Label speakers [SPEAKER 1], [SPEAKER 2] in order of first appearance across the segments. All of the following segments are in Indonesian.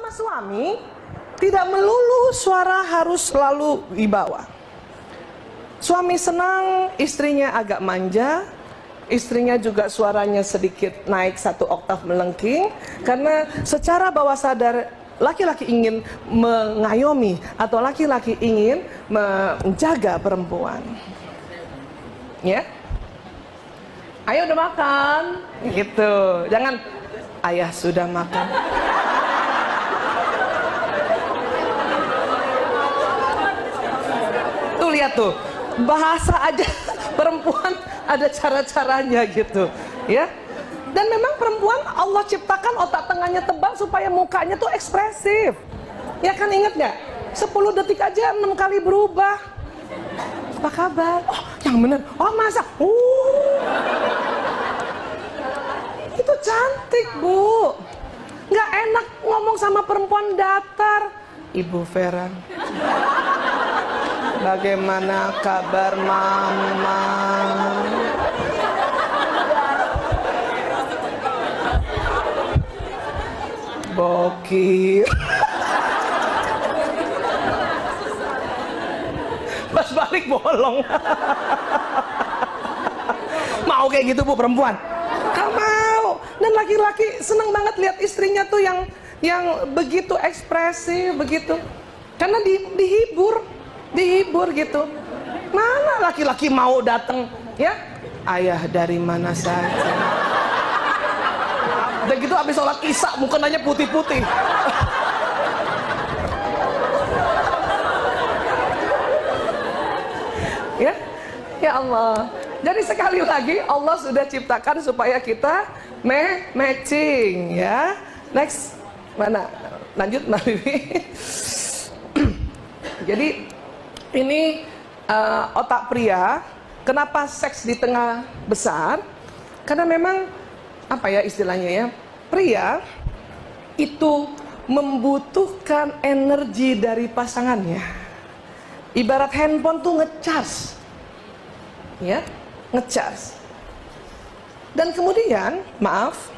[SPEAKER 1] sama suami tidak melulu suara harus selalu di bawah. Suami senang istrinya agak manja, istrinya juga suaranya sedikit naik 1 oktav melengking, karena secara bawah sadar laki-laki ingin mengayomi atau laki-laki ingin menjaga perempuan. Ya, ayo udah makan, gitu. Jangan ayah sudah makan. Tuh lihat tuh, bahasa aja perempuan ada cara-caranya gitu, ya. Dan memang perempuan Allah ciptakan otak tengahnya tebal supaya mukanya tuh ekspresif. Ya kan, ingat nggak? 10 detik aja 6 kali berubah. Apa kabar? Oh, yang bener. Oh, masa? Itu cantik, Bu. Nggak enak ngomong sama perempuan datar. Ibu Vera, bagaimana kabar mama? Bokir. Pas balik bolong. Mau kayak gitu, Bu, perempuan? Gak mau. Dan laki-laki seneng banget lihat istrinya tuh yang begitu ekspresif, begitu. Karena dihibur gitu. Mana laki-laki mau datang, ya? Ayah dari mana saja. Dan gitu habis sholat isya mukanya putih-putih. Ya, ya Allah. Jadi sekali lagi Allah sudah ciptakan supaya kita matching, ya. Next, mana? Lanjut, Mbak Bibi. Jadi ini otak pria. Kenapa seks di tengah besar? Karena memang apa ya istilahnya ya? Pria itu membutuhkan energi dari pasangannya. Ibarat handphone tuh ngecas, ya, ngecas. Dan kemudian, maaf,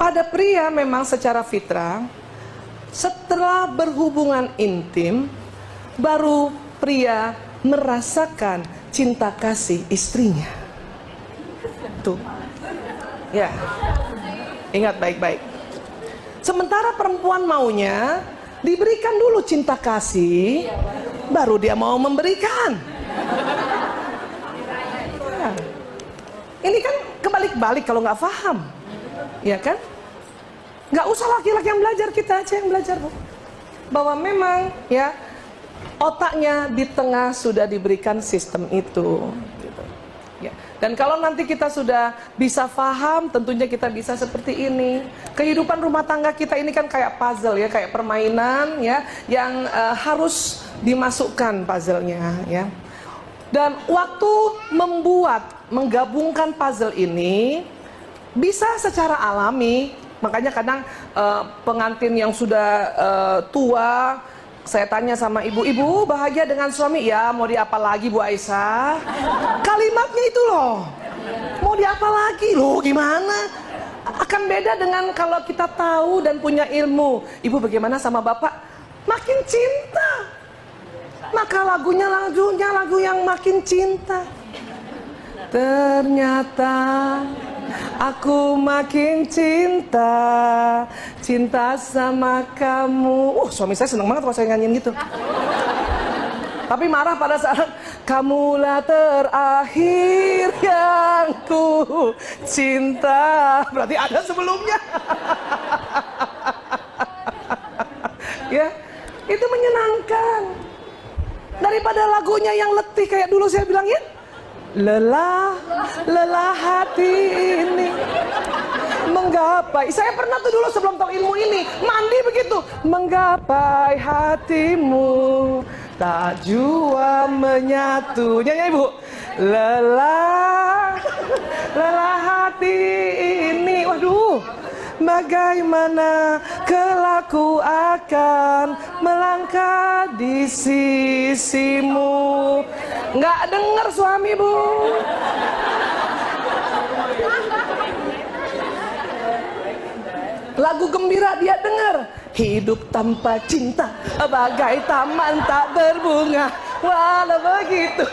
[SPEAKER 1] pada pria memang secara fitrah, setelah berhubungan intim, baru pria merasakan cinta kasih istrinya. Tuh, ya, ingat baik-baik. Sementara perempuan maunya diberikan dulu cinta kasih, baru dia mau memberikan. Ya. Ini kan kebalik-balik kalau nggak paham, ya kan? Nggak usah laki-laki yang belajar, kita aja yang belajar, Bu. Bahwa memang ya otaknya di tengah sudah diberikan sistem itu. Gitu. Ya. Dan kalau nanti kita sudah bisa paham, tentunya kita bisa seperti ini. Kehidupan rumah tangga kita ini kan kayak puzzle ya, kayak permainan ya, yang harus dimasukkan puzzle-nya ya. Dan waktu menggabungkan puzzle ini bisa secara alami. Makanya kadang pengantin yang sudah tua, saya tanya sama ibu bahagia dengan suami? Ya, mau diapa lagi Bu Aisyah? Kalimatnya itu loh, mau diapa lagi loh, gimana? Akan beda dengan kalau kita tahu dan punya ilmu. Ibu bagaimana sama bapak? Makin cinta. Maka lagu yang makin cinta. Ternyata aku makin cinta sama kamu. Suami saya senang banget kalau saya nyanyiin gitu. Tapi marah pada saat kamulah terakhir yang ku cinta. Berarti ada sebelumnya. Ya, itu menyenangkan. Daripada lagunya yang letih kayak dulu saya bilang ya. Lelah hati ini menggapai. Saya pernah tuh dulu sebelum tahu ilmu ini mandi begitu, menggapai hatimu tak jua menyatu. Nyanyi Ibu. Lelah hati ini. Waduh, bagaimana kelaku akan melangkah di sisimu. Nggak dengar suami, Bu. lagu gembira dia dengar. Hidup tanpa cinta bagai taman tak berbunga, walau begitu.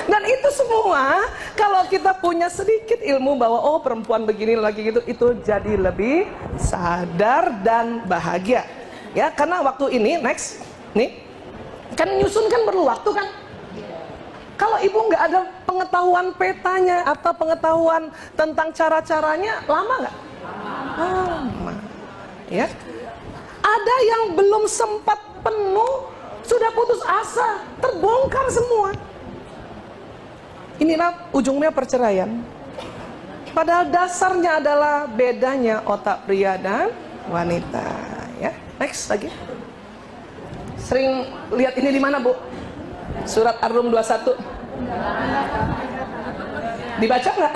[SPEAKER 1] Dan itu semua kalau kita punya sedikit ilmu bahwa oh perempuan begini lagi gitu, itu jadi lebih sadar dan bahagia. Ya, karena waktu ini next nih kan nyusun kan perlu waktu kan. Kalau ibu nggak ada pengetahuan petanya atau pengetahuan tentang cara-caranya, lama nggak? Lama. Ya. Ada yang belum sempat penuh, sudah putus asa, terbongkar semua. Inilah ujungnya perceraian. Padahal dasarnya adalah bedanya otak pria dan wanita. Ya, next lagi. Sering lihat ini di mana, Bu? Surat Ar-Rum 21. Dibaca nggak?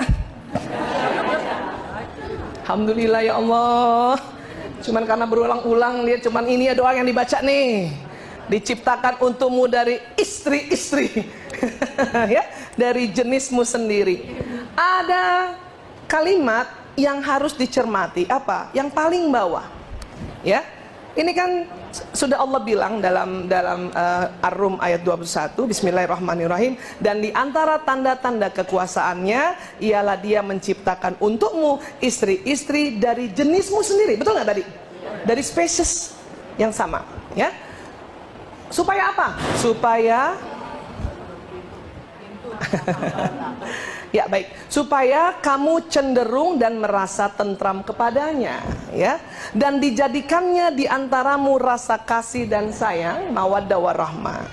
[SPEAKER 1] Alhamdulillah ya Allah. Cuman karena berulang-ulang lihat cuman ini ya doang yang dibaca nih. Diciptakan untukmu dari istri-istri. Ya, dari jenismu sendiri. Ada kalimat yang harus dicermati. Apa? Yang paling bawah. Ya. Ini kan sudah Allah bilang dalam Ar-Rum ayat 21, Bismillahirrahmanirrahim, dan di antara tanda-tanda kekuasaannya ialah dia menciptakan untukmu istri-istri dari jenismu sendiri. Betul nggak tadi? Dari spesies yang sama, ya. Supaya apa? Supaya ya baik, supaya kamu cenderung dan merasa tentram kepadanya, ya, dan dijadikannya di antaramu rasa kasih dan sayang, mawaddah warahmah.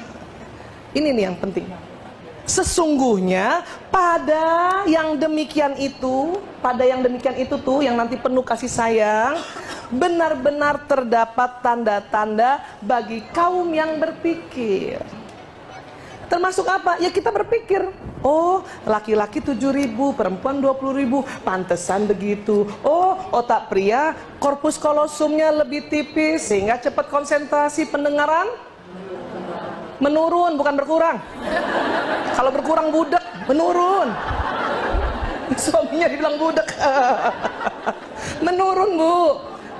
[SPEAKER 1] Ini nih yang penting. Sesungguhnya pada yang demikian itu tuh yang nanti penuh kasih sayang, benar-benar terdapat tanda-tanda bagi kaum yang berpikir. Termasuk apa? Ya kita berpikir, oh laki-laki 7.000, perempuan 20.000, pantesan begitu. Oh otak pria, korpus kolosumnya lebih tipis sehingga cepat konsentrasi pendengaran menurun, bukan berkurang. Kalau berkurang budak, menurun. Suaminya dibilang budak. Menurun, Bu.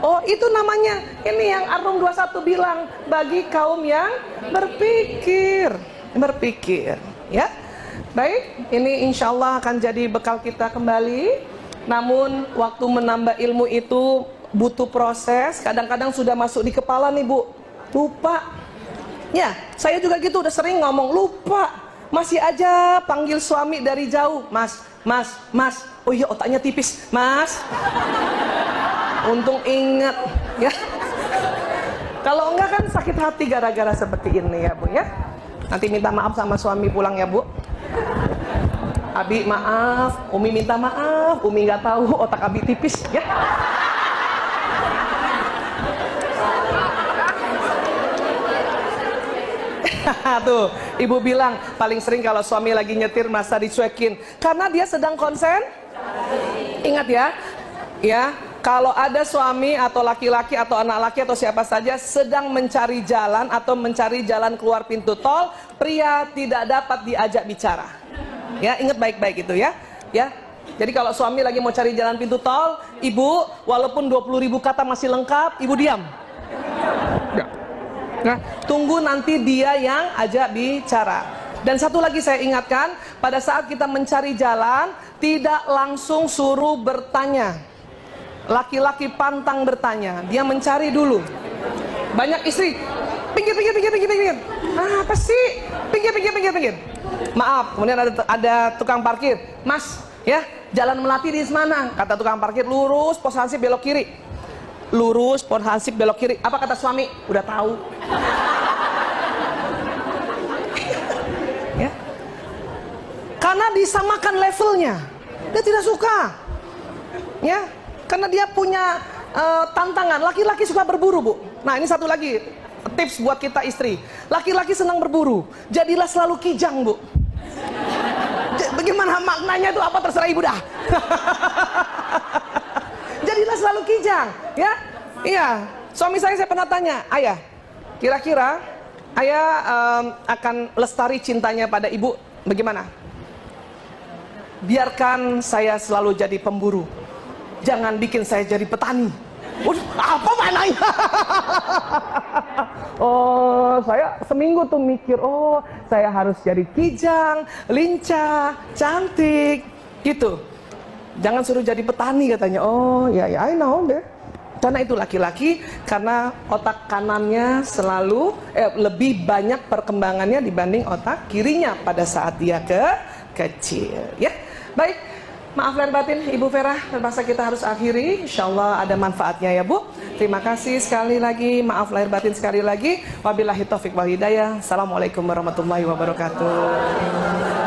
[SPEAKER 1] Oh itu namanya, ini yang Ar-Rum 21 bilang, bagi kaum yang berpikir, ya. Baik, ini insya Allah akan jadi bekal kita kembali. Namun waktu menambah ilmu itu butuh proses. Kadang-kadang sudah masuk di kepala nih, Bu, lupa. Ya, saya juga gitu, udah sering ngomong lupa. Masih aja panggil suami dari jauh, mas, mas, mas. Oh iya otaknya tipis, mas. Untung ingat, ya. Kalau enggak kan sakit hati gara-gara seperti ini ya, Bu, ya. Nanti minta maaf sama suami pulang ya, Bu. Abi maaf, Umi minta maaf, Umi nggak tahu otak Abi tipis, ya. Tuh, ibu bilang paling sering kalau suami lagi nyetir masa dicuekin karena dia sedang konsen. Ingat ya, ya. Kalau ada suami atau laki-laki atau anak laki atau siapa saja sedang mencari jalan atau mencari jalan keluar pintu tol, pria tidak dapat diajak bicara. Ya, ingat baik-baik itu ya. Ya. Jadi kalau suami lagi mau cari jalan pintu tol, ibu walaupun 20.000 kata masih lengkap, ibu diam. Ya. Nah, tunggu nanti dia yang ajak bicara. Dan satu lagi saya ingatkan, pada saat kita mencari jalan, tidak langsung suruh bertanya. Laki-laki pantang bertanya, dia mencari dulu. Banyak istri, pinggir. Apa sih? Pinggir. Maaf, kemudian ada tukang parkir. Mas, ya, jalan Melati di mana? Kata tukang parkir, lurus, pos hansip belok kiri. Lurus, pos hansip belok kiri. Apa kata suami? Udah tahu. Ya. Karena disamakan levelnya. Dia tidak suka. Ya. Karena dia punya tantangan. Laki-laki suka berburu, Bu. Nah ini satu lagi tips buat kita istri. Laki-laki senang berburu. Jadilah selalu kijang, Bu. Bagaimana maknanya itu apa terserah ibu dah. Jadilah selalu kijang, ya. Iya. Suami saya pernah tanya, ayah, kira-kira ayah akan lestari cintanya pada ibu bagaimana? biarkan saya selalu jadi pemburu. Jangan bikin saya jadi petani. Waduh, apa mananya? Oh, saya seminggu tuh mikir, oh saya harus jadi kijang, lincah, cantik, gitu. Jangan suruh jadi petani katanya. Oh ya ya, I know deh. Karena itu laki-laki, karena otak kanannya selalu lebih banyak perkembangannya dibanding otak kirinya pada saat dia kecil. Ya, baik. Maaf lahir batin Ibu Vera, terpaksa kita harus akhiri. Insya Allah ada manfaatnya ya Bu. Terima kasih sekali lagi. Maaf lahir batin sekali lagi. Wabillahi taufiq wal hidayah. Assalamualaikum warahmatullahi wabarakatuh.